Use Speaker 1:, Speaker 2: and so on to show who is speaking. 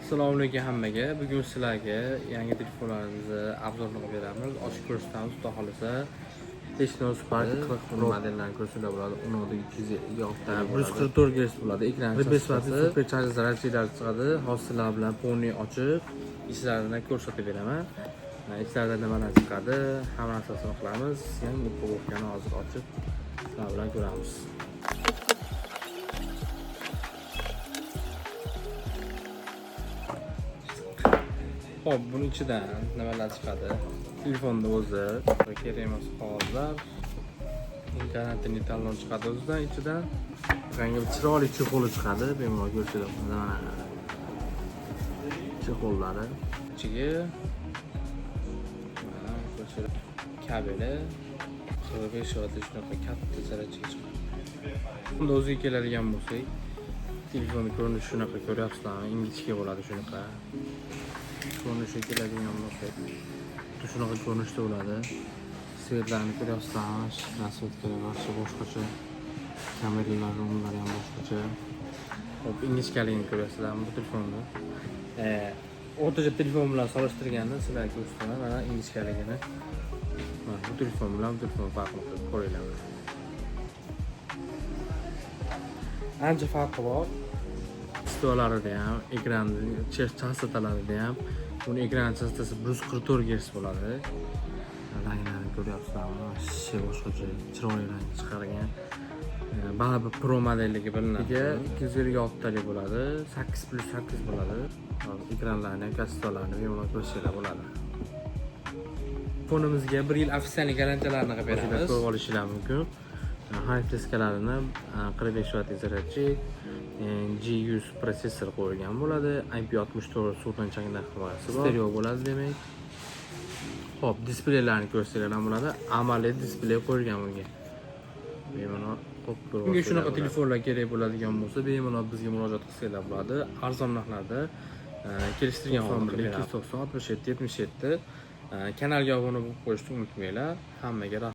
Speaker 1: Assalomu alaykum hammaga. Bugun sizlarga yangi telefonlarimizni obzorini beramiz. Ochib ko'rsatamiz, xudo xolasa. Techno Spark 40 modellarini ko'rsatib bo'ladi. 16 144 Hz bo'ladi. Ekran chastasi super charger zaryadchilari chiqadi. Hozirlar bilan poni ochib, ishlarini ko'rsatib beraman. Ichlarida nimalar chiqadi, hamma narsasini qilamiz. Yangi упаковкani hozir ochib, sizlar bilan ko'ramiz. Hop, buning ichidan nimalar chiqadi? Telefonning o'zi, kerak emas qog'ozlar, internetning talon chiqadi o'zidan ichidan. Yangi chiroyli chexoli chiqadi, bemalol ko'rsatib mana chexollari. Ichiga mana ko'rsatib kabeli, 5 soatlik shunaqa katta zaryadchik chiqadi. Bunda o'ziga keladigan bo'lsak, telefonni ko'rinishi shunaqa ko'ryapsizlarmi? Ingichka bo'ladi shunaqa. Ko'rinishi keladigan bo'lsa, shunaqa ko'rinishda bo'ladi. Svetlarni ko'ryapsizlarmi? Rasvetlar boshqacha, kameralar umlari ham boshqacha. Hop, ingichkaligini ko'ryapsizlarmi bu telefonni? O'rtacha telefon bilan solishtirganda sizlarga ko'rsataman, mana ingichkaligini. Mana bu telefon bilan bu telefon farqini qilib ko'ringlar. Ancha farqi bor. Stolarida ham, ekran chastotalarida ham. Buni ekran chastasi 144 Hz bo'ladi. Ranglarni ko'ryapsizlarmi? Shuncha boshqacha chiroyli rang chiqargan. Baribir Pro modelligi bilinadi. 256 talik bo'ladi, 8+8 bo'ladi. Ekranlarni, kastolarni bemalol ko'rishinglar bo'ladi. Telefonimizga 1 yil ofitsial garantiyalarini qilib beramiz. Ko'rib olishinglar mumkin. Hard-disklarni 45 vatlik zaryadchik, G100 protsessor qo'yilgan bo'ladi. IP64 suvdan changdan himoyasi bor. Stereo bo'ladi demak. Xo'p, displeylarni ko'rsanglar ham bo'ladi. AMOLED displey qo'yilgan bunga. Bemalol bunga shunaqa telefonlar kerak bo'ladigan bo'lsa, bemalol bizga murojaat qilsanglar bo'ladi. Arzon narxlarda kelishtirgan holda 290 67 77. Kanalga obuna bo'lib qo'yishni unutmanglar. Hammaga